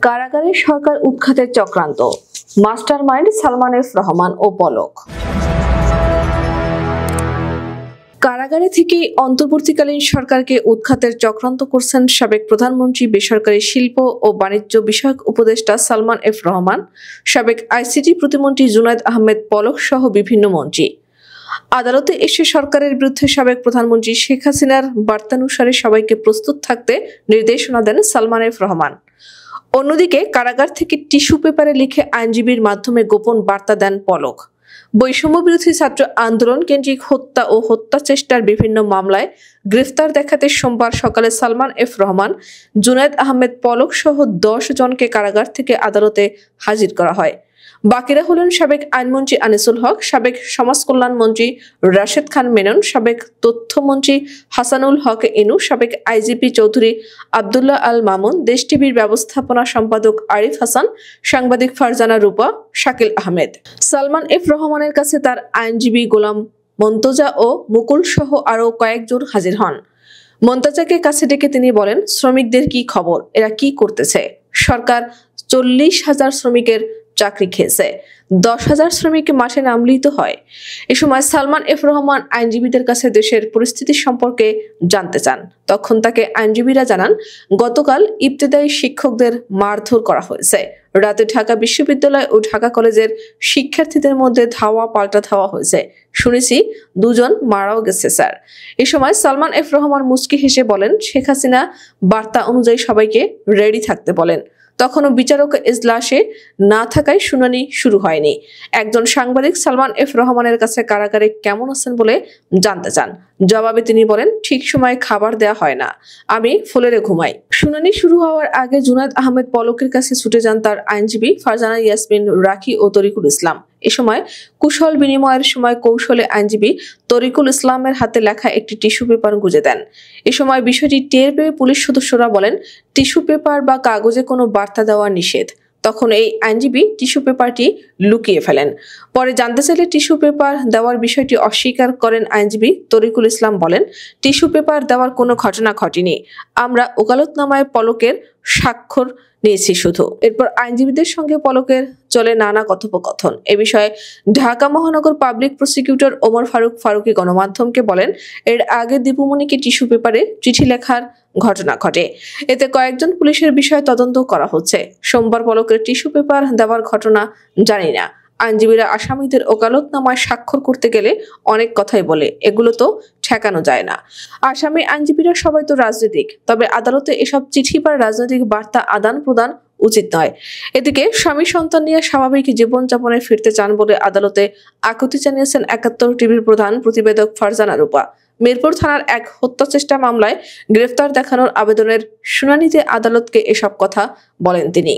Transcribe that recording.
কারাগারে সরকার উৎখাতের চক্রান্ত, mastermind Salman F Rahman ও পলক। কারাগারে থেকেই অন্তর্বর্তীকালীন সরকারকে উৎখাতের চক্রান্ত করছেন সাবেক প্রধানমন্ত্রী, বেসরকারি শিল্প ও বাণিজ্য বিষয়ক উপদেষ্টা সালমান এফ রহমান, সাবেক আইসিটি প্রতিমন্ত্রী জুনায়েদ আহমেদ পলক সহ বিভিন্ন মন্ত্রী। আদালতে এসে সরকারের বিরুদ্ধে সাবেক প্রধানমন্ত্রী শেখ হাসিনার বার্তানুসারে সবাইকে প্রস্তুত থাকতে নির্দেশনা দেন সালমান এফ রহমান। অন্যদিকে কারাগার থেকে টিস্যু পেপারে লিখে আইনজীবীর মাধ্যমে গোপন বার্তা দেন পলক। বৈষম্য বিরোধী ছাত্র আন্দোলন কেন্দ্রিক হত্যা ও হত্যা চেষ্টার বিভিন্ন মামলায় গ্রেফতার দেখাতে সোমবার সকালে সালমান এফ রহমান, জুনায়েদ আহমেদ পলক সহ 10 জনকে কারাগার থেকে আদালতে হাজির করা হয়। বাকিরা হলেন সাবেক আইনমন্ত্রী আনিসুল হক, সাবেক সমাজ কল্যাণ মন্ত্রী রাশেদ খান মেনন, সাবেক তথ্যমন্ত্রী হাসানুল হক এনু, সাবেক আইজিপি চৌধুরী আব্দুল্লাহ আল মামুন, দেশ টিভির ব্যবস্থাপনা সম্পাদক আরিফ হাসান, সাংবাদিক ফারজানা রূপা, শাকিল আহমেদ। সালমান এফ রহমানের কাছে তার আইনজীবী গোলাম মন্তজা ও মুকুল সহ আরও কয়েকজন হাজির হন। মন্তজাকে কাছে ডেকে তিনি বলেন, শ্রমিকদের কি খবর, এরা কি করতেছে? সরকার 40,000 শ্রমিকের চাকরি খেয়েছে, 10,000 শ্রমিক মাসে নামলেই তো হয়। এ সময় সালমান এফ রহমান আইনজীবীদের কাছে দেশের পরিস্থিতি সম্পর্কে জানতে চান। তখন তাকে আইনজীবীরা জানান, গতকাল ইবতেদায়ী শিক্ষকদের মারধর করা হয়েছে। রাতে ঢাকা বিশ্ববিদ্যালয় ও ঢাকা কলেজের শিক্ষার্থীদের মধ্যে ধাওয়া পাল্টা ধাওয়া হয়েছে। শুনেছি 2 জন মারাও গেছে স্যার। এ সময় সালমান এফ রহমান মুচকি হেসে বলেন, শেখ হাসিনা বার্তা অনুযায়ী সবাইকে রেডি থাকতে বলেন। তখনও বিচারক এজলাসে না থাকায় শুনানি শুরু হয়নি। একজন সাংবাদিক সালমান এফ রহমানের কাছে কারাগারে কেমন আছেন বলে জানতে চান। জবাবে তিনি বলেন, ঠিক সময়ে খাবার দেয়া হয় না, আমি ফ্লোরে ঘুমাই। শুনানি শুরু হওয়ার আগে জুনায়েদ আহমেদ পলকের কাছে ছুটে যান তার আইনজীবী ফারজানা ইয়াসমিন রাখি ও তরিকুল ইসলাম। এ সময় কুশল বিনিময়ের সময় কৌশলে আইনজীবী তরিকুল ইসলামের হাতে লেখা একটি টিস্যু পেপার গুঁজে দেন। এ সময় বিষয়টি টের পেয়ে পুলিশ সদস্যরা বলেন, টিস্যু পেপার বা কাগজে কোনো বার্তা দেওয়া নিষেধ। তখন এই আইনজীবী টিস্যু পেপারটি লুকিয়ে ফেলেন। পরে জানতে চাইলে টিস্যু পেপার দেওয়ার বিষয়টি অস্বীকার করেন আইনজীবী তরিকুল ইসলাম। বলেন, টিস্যু পেপার দেওয়ার কোনো ঘটনা ঘটেনি, আমরা ওকালতনামায় পলকের স্বাক্ষর নিয়েছি শুধু। এরপর আইনজীবীদের সঙ্গে পলকের চলে নানা কথোপকথন। এ বিষয়ে ঢাকা মহানগর পাবলিক প্রসিকিউটর ওমর ফারুকী গণমাধ্যমকে বলেন, এর আগে দীপুমণিকে টিস্যু পেপারে চিঠি লেখার ঘটনা ঘটে, এতে কয়েকজন পুলিশের বিষয়ে তদন্ত করা হচ্ছে। সোমবার পলকের টিস্যু পেপার দেওয়ার ঘটনা জানি না। আইনজীবীরা আসামিদের ওকালতনামায় স্বাক্ষর করতে গেলে অনেক কথাই বলে, এগুলো তো ঠেকানো যায় না। আসামি আইনজীবীরা সবাই তো রাজনৈতিক, তবে আদালতে এসব চিঠি বা রাজনৈতিক বার্তা আদান প্রদান উচিত নয়। এদিকে স্বামী সন্তান নিয়ে স্বাভাবিক জীবনযাপনে ফিরতে চান বলে আদালতে আকুতি জানিয়েছেন 71 টিভির প্রধান প্রতিবেদক ফারজানা রূপা। মিরপুর থানার এক হত্যা চেষ্টা মামলায় গ্রেফতার দেখানোর আবেদনের শুনানিতে আদালতকে এসব কথা বলেন তিনি।